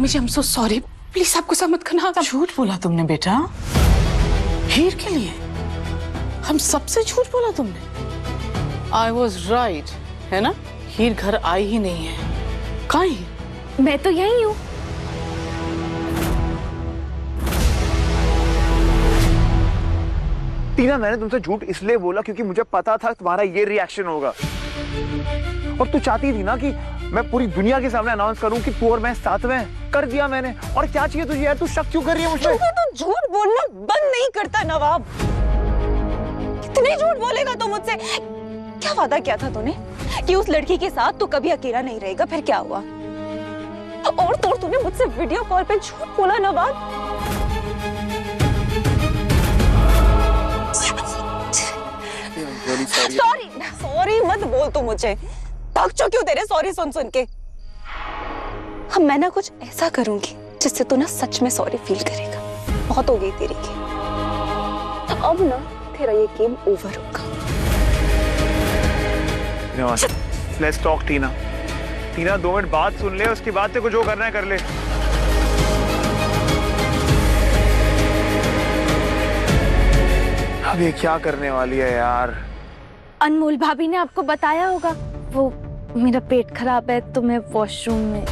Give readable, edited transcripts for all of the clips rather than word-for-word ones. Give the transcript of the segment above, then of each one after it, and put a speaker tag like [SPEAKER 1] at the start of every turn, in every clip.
[SPEAKER 1] Mummy ji, I'm so sorry. Please आप गुस्सा मत करना।
[SPEAKER 2] झूठ बोला तुमने बेटा, हीर के लिए। हम सबसे झूठ बोला तुमने। I was right, है ना? हीर घर आई ही नहीं है। कहाँ है?
[SPEAKER 3] मैं तो यही हूँ।
[SPEAKER 4] टीना, मैंने तुमसे झूठ इसलिए बोला क्योंकि मुझे पता था तुम्हारा ये रिएक्शन होगा। और तू चाहती थी ना कि मैं पूरी दुनिया के सामने अनाउंस करूं कि तू और मैं साथ में हैं। कर दिया मैंने। और क्या चाहिए तुझे यार? तू शक क्यों कर रही है मुझ पे?
[SPEAKER 5] तू झूठ बोलना बंद नहीं करता नवाब। कितने झूठ बोलेगा तू मुझसे? क्या वादा किया था तूने कि उस लड़की के साथ तू कभी अकेला नहीं रहेगा? फिर क्या हुआ? और तो तूने मुझसे वीडियो कॉल पे झूठ बोला नवाब। सॉरी सॉरी मत बोल तू मुझे। थक चुकी हूँ तेरे सॉरी सुन सुन के। अब मैं ना कुछ ऐसा करूंगी जिससे तू ना सच में सॉरी फील करेगा। बहुत हो गई तेरी गेम। अब ना तेरा ये गेम ओवर होगा।
[SPEAKER 4] Let's talk, Tina. Tina, 2 minute बात सुन ले, उसके बाद तेरे को जो करना है कर ले। अब ये क्या करने वाली है यार?
[SPEAKER 3] अनमोल भाभी ने आपको बताया होगा, वो मेरा पेट खराब है तो मैं वॉशरूम में।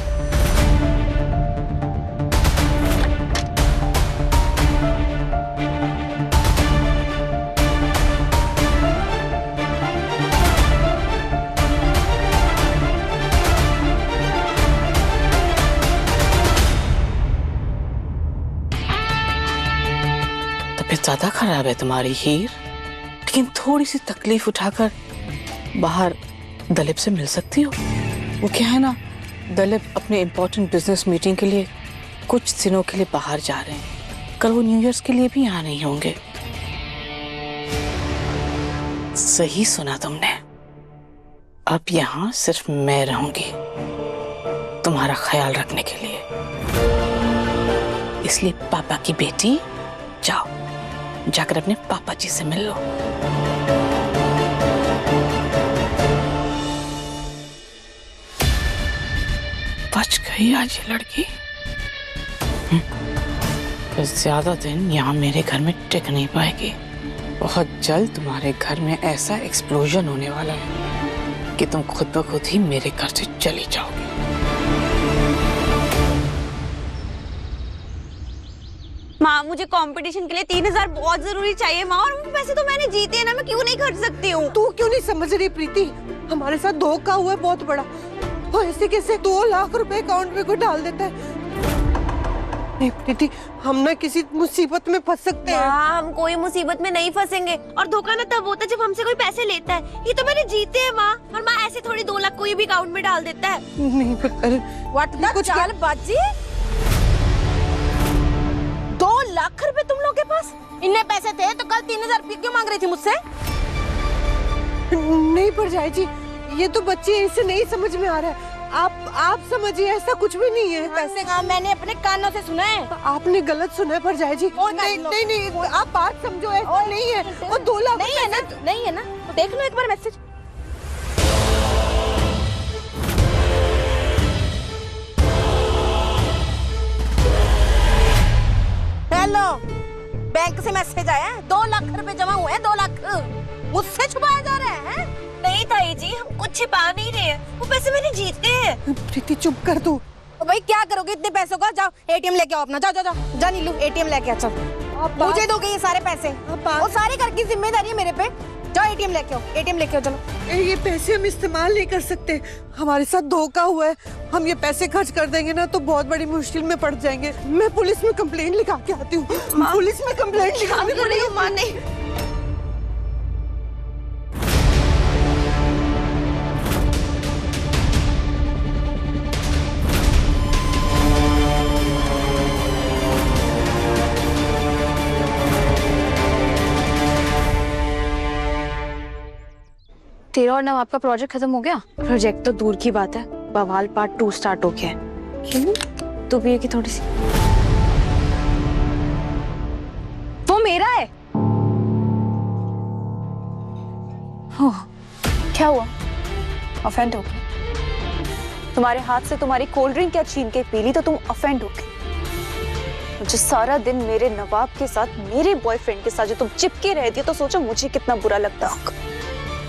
[SPEAKER 2] तबीयत ज्यादा खराब है तुम्हारी हीर, लेकिन थोड़ी सी तकलीफ उठाकर बाहर दलीप से मिल सकती हो। वो क्या है ना, दलीप अपने इम्पोर्टेंट बिजनेस मीटिंग के लिए कुछ दिनों के लिए बाहर जा रहे हैं। कल वो न्यू ईयर्स के लिए भी यहाँ नहीं होंगे। सही सुना तुमने। अब यहाँ सिर्फ मैं रहूंगी तुम्हारा ख्याल रखने के लिए। इसलिए पापा की बेटी, जाओ जाकर अपने पापा जी से मिल लो। बच गई आज ये लड़की। फिर ज्यादा दिन यहाँ मेरे घर में टिक नहीं पाएगी। बहुत जल्द तुम्हारे घर में ऐसा एक्सप्लोजन होने वाला है कि तुम खुद ब खुद ही मेरे घर से चली जाओगी।
[SPEAKER 5] माँ, मुझे कंपटीशन के लिए 3000 बहुत जरूरी चाहिए माँ, और वो पैसे तो मैंने जीते हैं ना, मैं क्यों नहीं खर्च सकती हूँ?
[SPEAKER 6] तू क्यों नहीं समझ रही प्रीति? हमारे साथ धोखा हुआ है बहुत बड़ा। वो ऐसे कैसे 2 लाख रुपए अकाउंट में कोई डाल देता है? नहीं प्रीति, हम ना किसी मुसीबत में फंस सकते हैं।
[SPEAKER 5] हम कोई मुसीबत में नहीं फंसेंगे। और धोखा ना तब होता है जब हमसे कोई पैसे लेता है। ये तो मैंने जीते हैं माँ, और माँ ऐसे थोड़ी 2 लाख कोई भी अकाउंट में डाल देता है।
[SPEAKER 6] नहीं पर
[SPEAKER 5] कुछ बाजी, 2 लाख रुपए तुम लोगों के पास? इतने पैसे थे तो कल 3000 रुपए क्यों मांग रही थी मुझसे?
[SPEAKER 6] नहीं पर जाए जी, ये तो बच्चे इसे नहीं समझ में आ रहा है। आप समझिए, ऐसा कुछ भी नहीं है।
[SPEAKER 5] पैसे का मैंने अपने कानों से सुना है।
[SPEAKER 6] आपने गलत सुना है पर जाए जी। नहीं, आप बात समझो, ऐसा नहीं है। वो 2 लाख
[SPEAKER 5] नहीं है ना, नहीं है ना, तो देख लो एक बार मैसेज। हेलो, बैंक से मैसेज आया है, 2 लाख रुपए जमा हुए हैं। 2 लाख मुझसे छुपाया जा रहा है? नहीं ताई जी, हम कुछ छिपा नहीं रहे हैं, वो पैसे मैंने जीते हैं।
[SPEAKER 6] प्रीति चुप कर दो।
[SPEAKER 5] तो भाई क्या करोगे इतने पैसों का? जाओ एटीएम लेके आओ अपना, जाओ जाओ जाओ जा नीलू, एटीएम लेके आ। चल, मुझे दोगे ये सारे पैसे? वो सारे घर की जिम्मेदारी है मेरे पे। जाओ एटीएम लेके आओ, एटीएम लेके आओ, चलो।
[SPEAKER 6] ये पैसे हम इस्तेमाल नहीं कर सकते, हमारे साथ धोखा हुआ है। हम ये पैसे खर्च कर देंगे ना तो बहुत बड़ी मुश्किल में पड़ जाएंगे। मैं पुलिस में कंप्लेंट लिखा के आती हूँ। पुलिस में कंप्लेंट लिखानी पड़ेगी।
[SPEAKER 5] माँ नहीं,
[SPEAKER 3] तेरा और नवाब का प्रोजेक्ट खत्म हो गया? प्रोजेक्ट तो दूर की बात है, बवाल पार्ट 2 स्टार्ट हो गया है। क्यों? तू भी की थोड़ी सी। वो मेरा है। हो, क्या हुआ? ऑफेंड हो गया?
[SPEAKER 5] तुम्हारे हाथ से तुम्हारी कोल्ड ड्रिंक क्या छीन के पी ली तो तुम ऑफेंड हो गई। जो सारा दिन मेरे नवाब के साथ, मेरे बॉयफ्रेंड के साथ जो तुम चिपके रहती हो, तो सोचो मुझे कितना बुरा लगता होगा।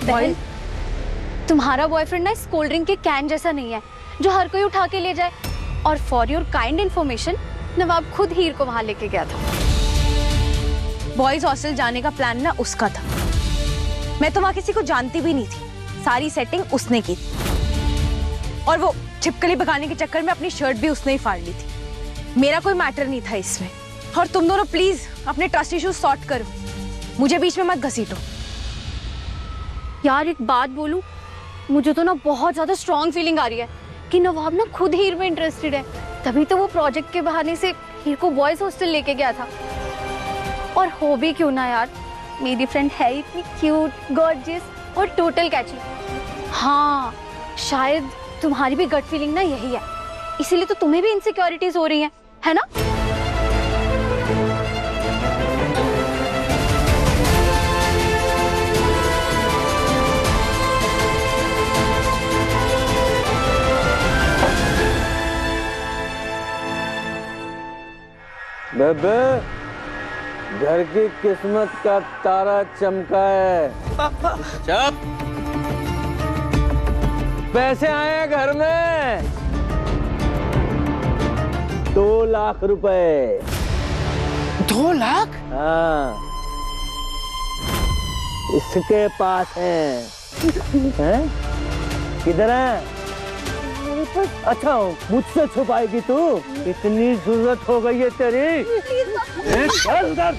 [SPEAKER 3] बहन, तुम्हारा बॉयफ्रेंड ना इस कोल्ड ड्रिंक के कैन जैसा नहीं है जो हर कोई उठा के ले जाए। और फॉर योर काइंड इन्फॉर्मेशन, नवाब खुद हीर को वहां लेके गया था। बॉयज हॉस्टल जाने का प्लान ना उसका था। मैं तो वहां किसी को जानती भी नहीं थी, सारी सेटिंग उसने की थी। और वो छिपकली भगाने के चक्कर में अपनी शर्ट भी उसने ही फाड़ ली थी। मेरा कोई मैटर नहीं था इसमें। और तुम दोनों प्लीज अपने ट्रस्ट इश्यूज सॉर्ट करो, मुझे बीच में मत घसीटो। यार एक बात बोलूं, मुझे तो ना बहुत ज्यादा स्ट्रॉन्ग फीलिंग आ रही है कि नवाब ना खुद हीर में इंटरेस्टेड है। तभी तो वो प्रोजेक्ट के बहाने से हीर को बॉयज हॉस्टल लेके गया था। और हो भी क्यों ना यार, मेरी फ्रेंड है इतनी क्यूट, गॉर्जियस और टोटल कैची। हाँ, शायद तुम्हारी भी गट फीलिंग ना यही है, इसीलिए तो तुम्हें भी इनसिक्योरिटीज हो रही हैं, है ना?
[SPEAKER 7] बेबे, घर की किस्मत का तारा चमका है। चुप। पैसे आए हैं घर में, 2 लाख रुपए।
[SPEAKER 2] 2 लाख?
[SPEAKER 7] हाँ, इसके पास हैं। हैं? किधर है? अच्छा, मुझसे छुपाएगी तू? इतनी जरूरत हो गई है तेरी? चल उधर।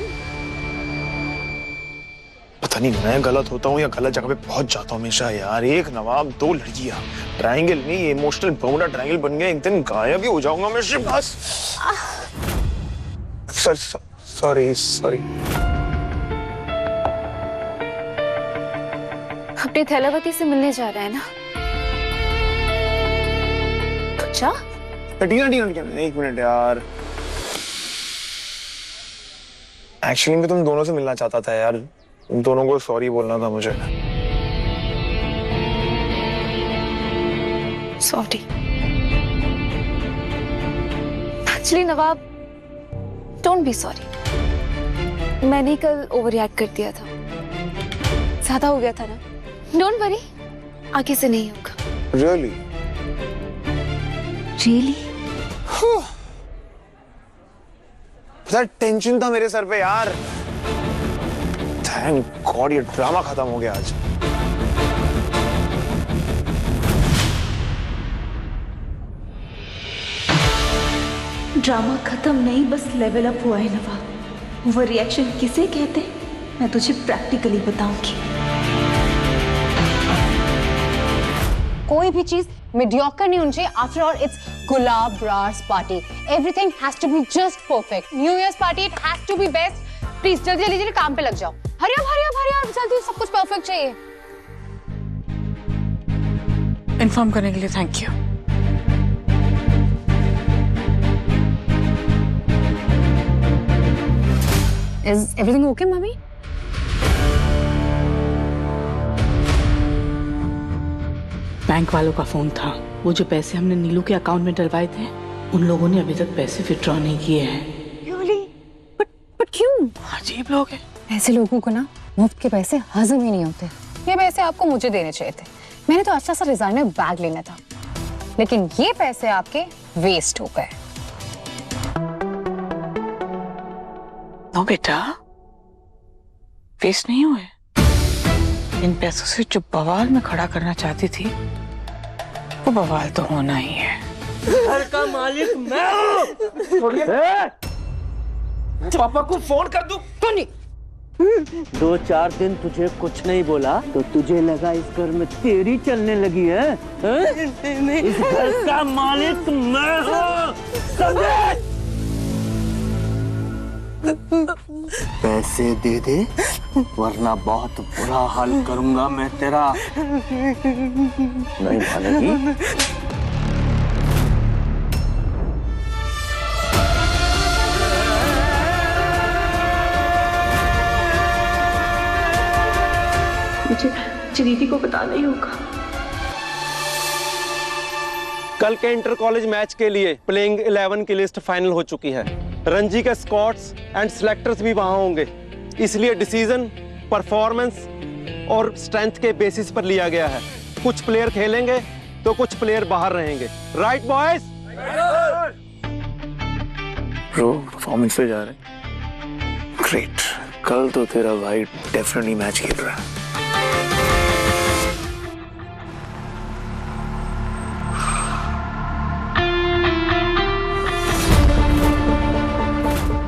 [SPEAKER 4] पता नहीं मैं गलत होता हूँ या गलत जगह पे पहुंच जाता हूँ हमेशा यार। एक नवाब, 2 लड़कियां, ट्रायंगल नहीं, इमोशनल बर्मुडा ट्रायंगल बन गया। एक दिन गायब ही हो जाऊंगा मैं सिर्फ। बस सॉरी।
[SPEAKER 3] अपने थैलावती से मिलने जा रहा है ना? अच्छा,
[SPEAKER 4] टीना, एक मिनट यार। एक्चुअली मैं तुम दोनों से मिलना चाहता था यार। तुम दोनों को सॉरी बोलना था मुझे।
[SPEAKER 3] Sorry. Actually Nawab, don't be sorry. मैंने कल ओवर रिएक्ट कर दिया था, ज्यादा हो गया था ना। डोंट वरी, आगे से नहीं होगा।
[SPEAKER 4] रियली? पता टेंशन था मेरे सर पे यार। थैंक गॉड ये ड्रामा खत्म हो गया आज।
[SPEAKER 8] ड्रामा खत्म नहीं, बस लेवल अप हुआ है नवाब। वो रिएक्शन किसे कहते हैं मैं तुझे प्रैक्टिकली बताऊंगी।
[SPEAKER 9] कोई भी चीज मीडियोकर नहीं होनी चाहिए। After all it's Gulab Bras party, everything has to be just perfect. New Year's party, it has to be best. Please जल्दी जल्दी काम पे लग जाओ। हरी अप जल्दी, सब कुछ परफेक्ट चाहिए।
[SPEAKER 2] इन्फॉर्म करने के लिए thank you.
[SPEAKER 9] Is everything okay mummy?
[SPEAKER 2] Bank वालों का फोन था। वो जो पैसे हमने नीलू के अकाउंट में डलवाए थे, उन लोगों ने अभी तक पैसे विड्रॉ नहीं किए हैं।
[SPEAKER 9] बट क्यों?
[SPEAKER 2] अजीब लोग हैं।
[SPEAKER 9] ऐसे लोगों को ना मुफ्त के पैसे हजम ही नहीं होते। ये पैसे आपको मुझे देने चाहिए थे। मैंने तो अच्छा सा रिजाइन में बैग लेना था, लेकिन ये पैसे आपके वेस्ट हो गए।
[SPEAKER 2] नो बेटा, वेस्ट नहीं हुए। इन पैसों से जो बवाल में खड़ा करना चाहती थी, वो बवाल तो होना ही है।
[SPEAKER 7] घर का मालिक मैं हूँ।
[SPEAKER 4] पापा को फोन कर दूं?
[SPEAKER 9] तो नहीं।
[SPEAKER 7] 2-4 दिन तुझे कुछ नहीं बोला तो तुझे लगा इस घर में तेरी चलने लगी है? इस घर का मालिक मैं हूँ, समझे? पैसे दे दे, वरना बहुत बुरा हाल करूंगा मैं तेरा। नहीं मानेगी?
[SPEAKER 8] मुझे दीदी को बताना ही होगा।
[SPEAKER 10] कल के इंटर कॉलेज मैच के लिए प्लेइंग 11 की लिस्ट फाइनल हो चुकी है। रणजी के स्कॉट्स एंड सिलेक्टर्स भी वहां होंगे, इसलिए डिसीजन परफॉर्मेंस और स्ट्रेंथ के बेसिस पर लिया गया है। कुछ प्लेयर खेलेंगे तो कुछ प्लेयर बाहर रहेंगे। Right boys?
[SPEAKER 4] ब्रो परफॉर्मेंस पे जा रहे हैं। ग्रेट, कल तो तेरा भाई डेफिनेटली मैच खेल रहा है।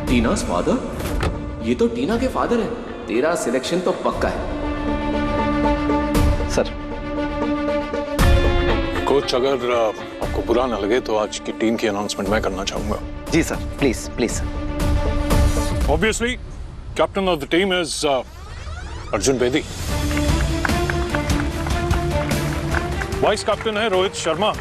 [SPEAKER 11] टीना's फादर? ये तो टीना के फादर है। तेरा सिलेक्शन तो पक्का है।
[SPEAKER 4] सर
[SPEAKER 12] कोच, अगर आपको बुरा ना लगे तो आज की टीम की अनाउंसमेंट मैं करना चाहूंगा।
[SPEAKER 4] जी sir, please please sir.
[SPEAKER 12] Obviously captain of the team is Arjun Bedi. Vice captain है रोहित शर्मा।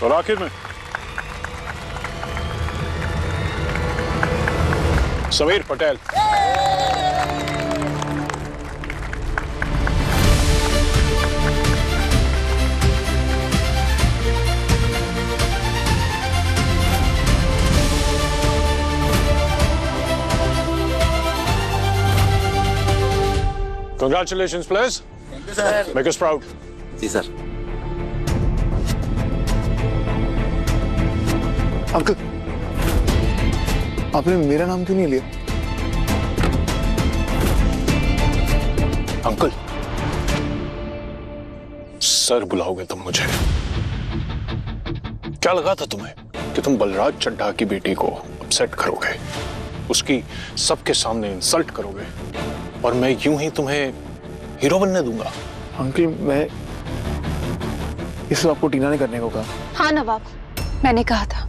[SPEAKER 12] और आखिर में Sameer Patel. Congratulations, players. Thank you, sir. Make us proud.
[SPEAKER 11] जी सर।
[SPEAKER 4] अंकल, आपने मेरा नाम क्यों नहीं लिया?
[SPEAKER 12] अंकल, सर बुलाओगे तुम मुझे? क्या लगा था तुम्हें कि तुम बलराज चड्ढा की बेटी को अपसेट करोगे, उसकी सबके सामने इंसल्ट करोगे और मैं यूं ही तुम्हें हीरो बनने दूंगा?
[SPEAKER 4] अंकल, मैं इस आपको टीना ने करने को कहा।
[SPEAKER 3] हाँ नवाब, मैंने कहा था।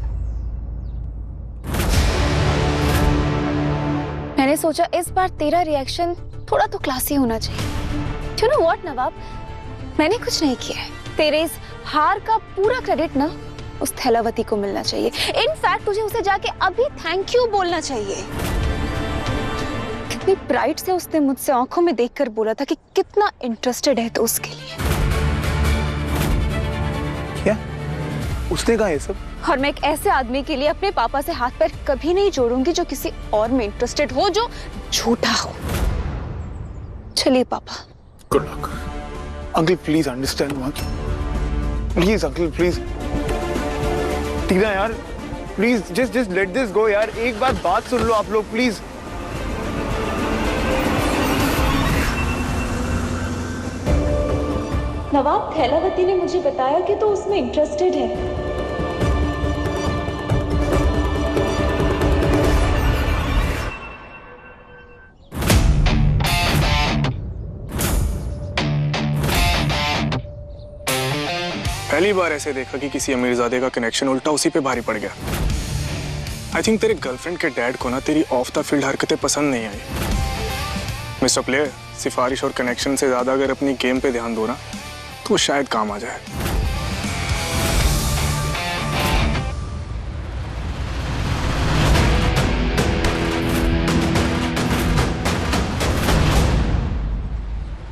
[SPEAKER 3] मैंने सोचा इस बार तेरा रिएक्शन थोड़ा तो क्लासी होना चाहिए। You know what, नवाब, मैंने कुछ नहीं किया है। तेरे इस हार का पूरा क्रेडिट ना उस थैलावती को मिलना चाहिए। इनफैक्ट तुझे उसे जाके अभी थैंक यू बोलना चाहिए। कितनी प्राइड से उसने मुझसे आंखों में देखकर बोला था कि कितना इंटरेस्टेड है तो उसके लिए।
[SPEAKER 4] क्या उसने कहा ये सब?
[SPEAKER 3] और मैं एक ऐसे आदमी के लिए अपने पापा से हाथ पैर कभी नहीं जोड़ूंगी जो किसी और में इंटरेस्टेड हो, जो झूठा हो। चलिए पापा।
[SPEAKER 12] Good luck.
[SPEAKER 4] Uncle please understand मत। Please uncle please. टीना यार please just let this go यार। एक बात सुन लो आप लोग प्लीज।
[SPEAKER 8] नवाब, थैलावती ने मुझे बताया कि तो उसमें इंटरेस्टेड है।
[SPEAKER 13] पहली बार ऐसे देखा कि किसी अमीरजादे का कनेक्शन उल्टा उसी पे भारी पड़ गया। आई थिंक तेरे गर्लफ्रेंड के डैड को ना तेरी ऑफ द फील्ड हरकतें पसंद नहीं आई। मिस्टर प्लेयर, सिफारिश और कनेक्शन से ज्यादा अगर अपनी गेम पे ध्यान दो ना तो वो शायद काम आ जाए।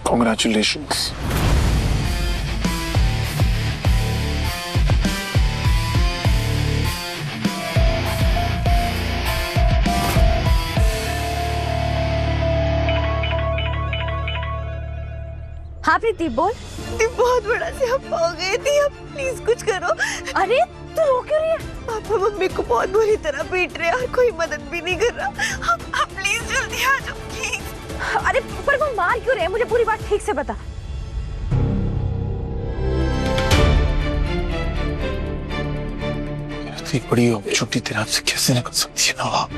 [SPEAKER 4] Congratulations.
[SPEAKER 3] हाँ प्रीति बोल।
[SPEAKER 6] बहुत बड़ा सियापा हो गई थी, अब प्लीज कुछ करो।
[SPEAKER 3] अरे तू रो क्यों रही है?
[SPEAKER 6] पापा मम्मी को बहुत बुरी तरह पीट रहे हैं और कोई मदद भी नहीं कर रहा। आप प्लीज जल्दी आ जाओ प्लीज।
[SPEAKER 3] अरे पर वो मार क्यों रहे हैं? मुझे पूरी बात ठीक से बता।
[SPEAKER 4] इतनी बड़ी अपॉर्चुनिटी तेरे हाथ से कैसे निकल सकती है नवाब?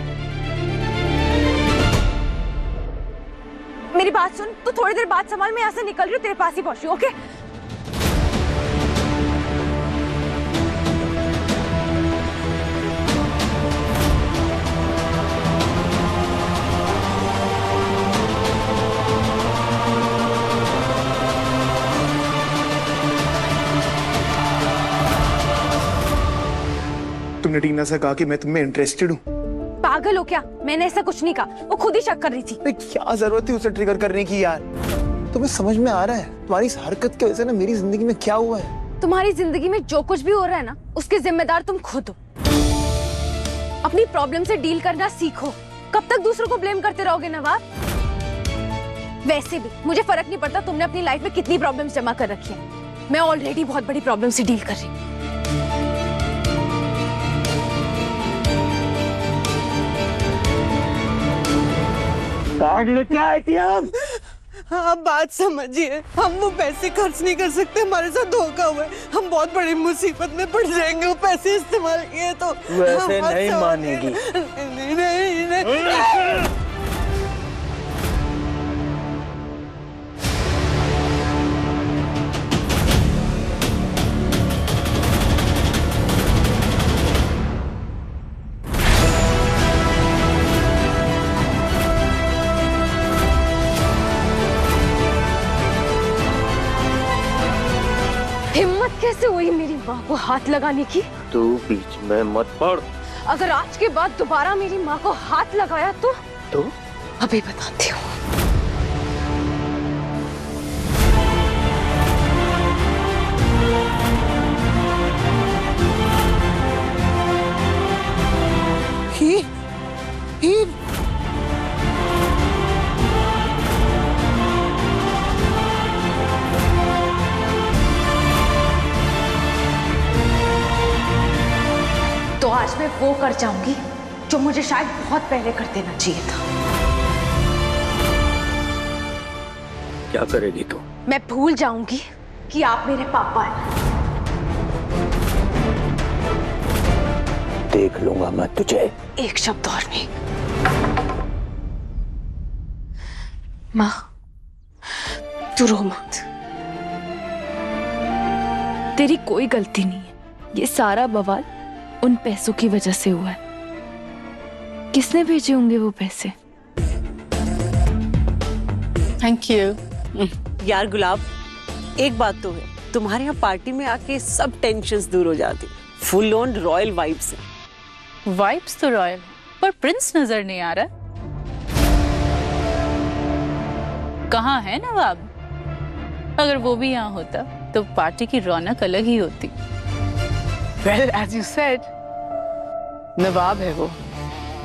[SPEAKER 3] मेरी बात सुन, तू थोड़ी देर बाद संभाल, मैं यहाँ से निकल रही हूँ, तेरे पास ही पहुंची, ओके?
[SPEAKER 4] तुमने टीना से कहा कि मैं तुम्हें इंटरेस्टेड हूँ।
[SPEAKER 3] पागल हो क्या? मैंने ऐसा कुछ नहीं कहा, वो खुद ही शक कर रही थी।
[SPEAKER 4] क्या जरूरत थी उसे ट्रिगर करने की यार? तुम्हें समझ में आ रहा है तुम्हारी इस हरकत की वजह से ना मेरी जिंदगी में क्या हुआ है?
[SPEAKER 3] तुम्हारी जिंदगी में जो कुछ भी हो रहा है ना, उसके जिम्मेदार तुम खुद हो। अपनी प्रॉब्लम से डील करना सीखो। कब तक दूसरों को ब्लेम करते रहोगे नवाब? वैसे भी मुझे फर्क नहीं पड़ता तुमने अपनी लाइफ में कितनी प्रॉब्लम्स जमा कर रखी है। मैं ऑलरेडी बहुत बड़ी प्रॉब्लम से डील कर रही हूँ।
[SPEAKER 7] कार्ड लेके आए थे हम।
[SPEAKER 6] आप बात समझिए, हम वो पैसे खर्च नहीं कर सकते, हमारे साथ धोखा हुआ है। हम बहुत बड़ी मुसीबत में पड़ जाएंगे वो पैसे इस्तेमाल किए तो।
[SPEAKER 7] वैसे नहीं मानेगी।
[SPEAKER 6] नहीं।
[SPEAKER 3] हिम्मत कैसे हुई मेरी माँ को हाथ लगाने की?
[SPEAKER 7] तू बीच में मत पड़।
[SPEAKER 3] अगर आज के बाद दोबारा मेरी माँ को हाथ लगाया तो अभी बताती हूँ। तो आज मैं वो कर जाऊंगी जो मुझे शायद बहुत पहले कर देना चाहिए था।
[SPEAKER 7] क्या करेगी तू?
[SPEAKER 3] मैं भूल जाऊंगी कि आप मेरे पापा हैं।
[SPEAKER 7] देख लूंगा मैं तुझे।
[SPEAKER 3] एक शब्द और नहीं। माँ, तू रो मत। तेरी कोई गलती नहीं है। ये सारा बवाल उन पैसों की वजह से हुआ है। किसने भेजे होंगे वो पैसे?
[SPEAKER 2] Thank you.
[SPEAKER 14] यार गुलाब, एक बात तो है, तुम्हारे यहाँ पार्टी में आके सब टेंशन्स दूर हो जाती। फुल ऑन रॉयल वाइब्स है।
[SPEAKER 15] वाइब्स तो रॉयल, पर प्रिंस नजर नहीं आ रहा। कहाँ है नवाब? अगर वो भी यहाँ होता तो पार्टी की रौनक अलग ही होती।
[SPEAKER 2] Well, as you said, नवाब है वो,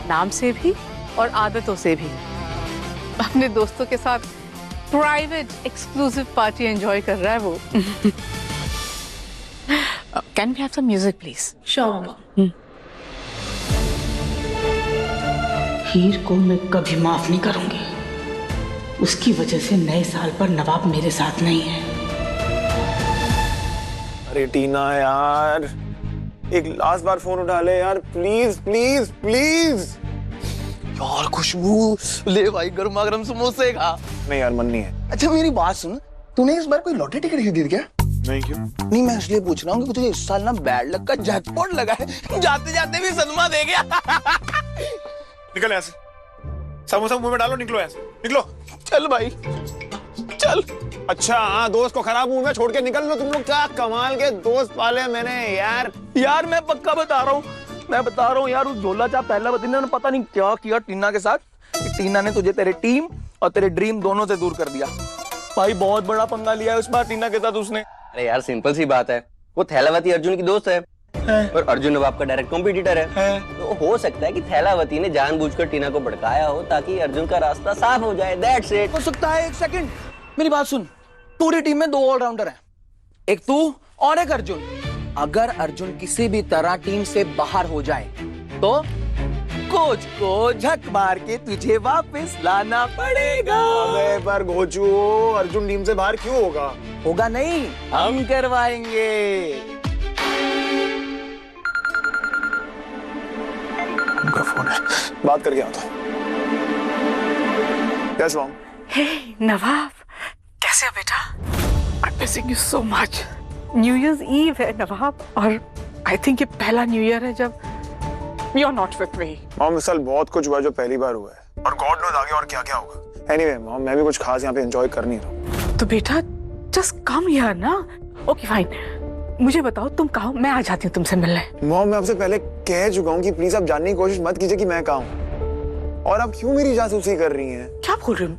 [SPEAKER 2] नाम से भी और आदतों से भी। अपने दोस्तों के साथ प्राइवेट एक्सक्लूसिव पार्टी एंजॉय कर रहा है वो। Can we have some music, please?
[SPEAKER 15] Sure, Mama.
[SPEAKER 2] हीर को मैं कभी माफ नहीं करूंगी। उसकी वजह से नए साल पर नवाब मेरे साथ नहीं है।
[SPEAKER 4] अरे टीना यार, एक लास्ट बार फोन उठा ले यार, प्लीज प्लीज प्लीज।
[SPEAKER 16] यार खुशबू, ले भाई गर्मा गर्म समोसे खा।
[SPEAKER 4] नहीं यार, मन नहीं है।
[SPEAKER 16] अच्छा मेरी बात सुन, तूने इस बार कोई लॉटरी टिकट खरीदी थी क्या?
[SPEAKER 4] नहीं। क्यों?
[SPEAKER 16] नहीं, मैं इसलिए पूछ रहा हूँ कि तुझे इस साल ना बैड लक का जैकपॉट लगा है। जाते जाते भी सदमा दे गया।
[SPEAKER 4] निकल यहाँ से, समोसा मुंह में डालो, निकलो यहाँ से, निकलो।
[SPEAKER 16] चल भाई चल।
[SPEAKER 4] अच्छा हाँ, दोस्त को खराब मुंह में छोड़ के निकल लो। तुम लोग क्या कमाल के दोस्त पाले मैंने यार।
[SPEAKER 16] यार मैं पक्का बता रहा हूँ, मैं बता रहा हूँ यार, उस झोला चाप पहला वती ने पता नहीं क्या किया टीना के साथ। टीना ने तुझे तेरे टीम और तेरे ड्रीम दोनों से दूर कर दिया। भाई बहुत बड़ा पंगा लिया है उस बार टीना के साथ उसने।
[SPEAKER 17] अरे यार सिंपल सी बात है, वो थैलावती अर्जुन की दोस्त है और अर्जुन नवाब का डायरेक्ट कॉम्पिटिटर है। तो हो सकता है कि थैलावती ने जानबूझकर टीना को भड़काया हो ताकि अर्जुन का रास्ता साफ हो जाए। That's it.
[SPEAKER 16] हो सकता है। एक सेकंड, मेरी बात सुन, पूरी टीम में 2 ऑलराउंडर हैं, एक तू और एक अर्जुन। अगर अर्जुन किसी भी तरह टीम से बाहर हो जाए तो कोच को झक मार के तुझे वापस लाना पड़ेगा।
[SPEAKER 4] अबे पर गोचू, अर्जुन टीम से बाहर क्यों होगा?
[SPEAKER 16] होगा नहीं, हम करवाएंगे।
[SPEAKER 4] उनका फोन है, बात करके आता हूँ। Yes, Mom.
[SPEAKER 2] Hey, नवाब, कैसे हो बेटा? I'm missing you so much. New Year's Eve है नवाब, और आई थिंक ये पहला न्यू ईयर है जब you're not with me.
[SPEAKER 4] Mom, इस साल बहुत कुछ हुआ जो पहली बार हुआ है, और गॉड नोज आगे और क्या क्या होगा। एनीवे मॉम, मैं भी कुछ खास यहाँ पे एंजॉय कर नहीं रहा।
[SPEAKER 2] तो बेटा जस्ट कम हियर ना। ओके फाइन, मुझे बताओ तुम कहाँ हो, मैं आ जाती हूँ तुमसे मिलने।
[SPEAKER 4] मॉम, मैं आपसे पहले कह चुका हूँ कि प्लीज आप जानने की कोशिश मत कीजिए कि मैं कहाँ हूँ। और आप क्यों मेरी जासूसी कर रही हैं?
[SPEAKER 2] क्या बोल रही हूँ?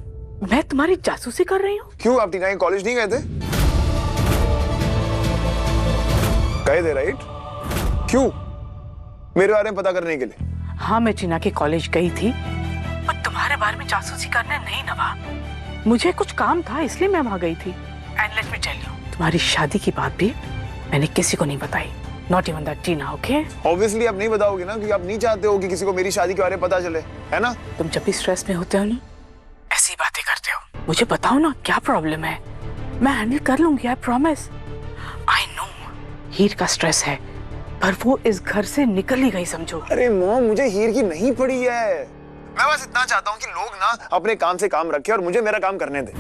[SPEAKER 2] मैं तुम्हारी जासूसी कर रही हूँ?
[SPEAKER 4] क्यों, आप टीना के कॉलेज नहीं गए थे? गए थे राइट? क्यों? मेरे बारे में पता करने के लिए?
[SPEAKER 2] हाँ, मैं टीना के कॉलेज गई थी, पर तुम्हारे बारे में जासूसी करने नहीं नवा। मुझे कुछ काम था इसलिए मैं वहां गई थी। And let me tell you, तुम्हारी शादी की बात भी मैंने किसी को नहीं बताई, not even that Tina, okay?
[SPEAKER 4] Obviously आप नहीं बताओगे ना, क्योंकि आप नहीं चाहते हो कि किसी को मेरी शादी के बारे में पता चले, है ना?
[SPEAKER 2] तुम जब भी स्ट्रेस में होते हो ना, ऐसी बातें करते हो। मुझे बताओ ना क्या प्रॉब्लम है, मैं हैंडल कर लूंगी, आई प्रॉमिस। आई नो हीर का स्ट्रेस है, पर वो इस घर से निकल ही गई समझो।
[SPEAKER 4] अरे मॉम, मुझे हीर की नहीं पड़ी है। मैं बस इतना चाहता हूँ कि लोग ना अपने काम से काम रखें और मुझे मेरा काम करने दें।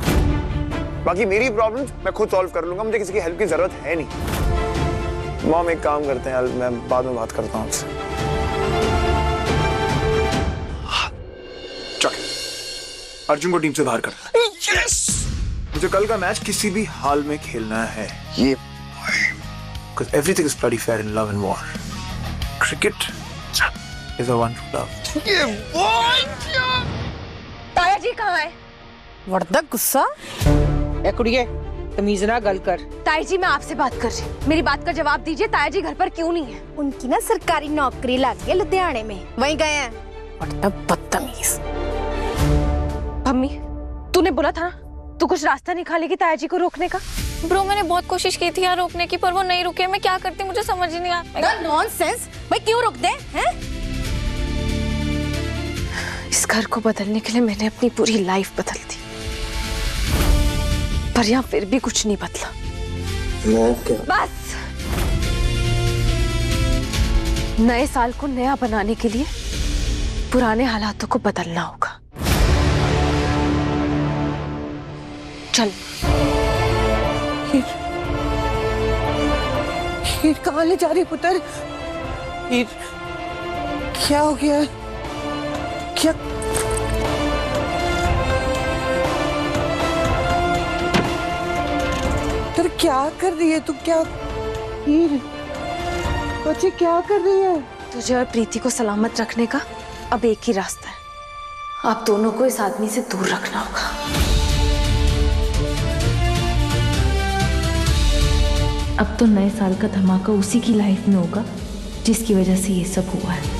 [SPEAKER 4] बाकी मेरी प्रॉब्लम्स मैं खुद सॉल्व कर लूंगा, मुझे किसी की हेल्प की जरूरत है नहीं। मॉम एक काम करते हैं, मैं बाद में बात करता हूँ आपसे। चल, अर्जुन को टीम से बाहर कर। यस! मुझे कल का मैच किसी भी हाल में खेलना है। ये because everything is bloody fair in love and war. Cricket is a one to love. ये boy!
[SPEAKER 5] ताया जी कहाँ है?
[SPEAKER 6] वर्धक गुस्सा? ए कुड़िए, तमीज ना गल कर।
[SPEAKER 3] ताया जी मैं आपसे बात कर रही हूँ, मेरी बात का जवाब दीजिए। ताया जी घर पर क्यों नहीं है?
[SPEAKER 18] उनकी ना सरकारी नौकरी लग गई लुधियाने में, वहीं गए हैं।
[SPEAKER 6] वर्धक बदतमीज।
[SPEAKER 3] मम्मी, तूने बोला था ना तू कुछ रास्ता निकालेगी ताया जी को रोकने का।
[SPEAKER 18] ब्रो मैंने बहुत कोशिश की थी यहाँ रोकने की, पर वो नहीं रुके। मैं क्या करती मुझे समझ ही नहीं आता। नॉनसेंस, भाई क्यों रोक दे हैं?
[SPEAKER 3] इस घर को बदलने के लिए मैंने अपनी पूरी लाइफ बदल दी, पर यहाँ फिर भी कुछ नहीं बदला। बस नए साल को नया बनाने के लिए पुराने हालातों को बदलना होगा। चल।
[SPEAKER 6] हीर कहाँ ले जा रही पुत्र? हीर, क्या हो गया? क्या? पुत्र क्या कर रही है तू? क्या हीर, बच्चे क्या कर रही है?
[SPEAKER 3] तुझे और प्रीति को सलामत रखने का अब एक ही रास्ता है, आप दोनों को इस आदमी से दूर रखना होगा।
[SPEAKER 8] अब तो नए साल का धमाका उसी की लाइफ में होगा जिसकी वजह से ये सब हुआ है।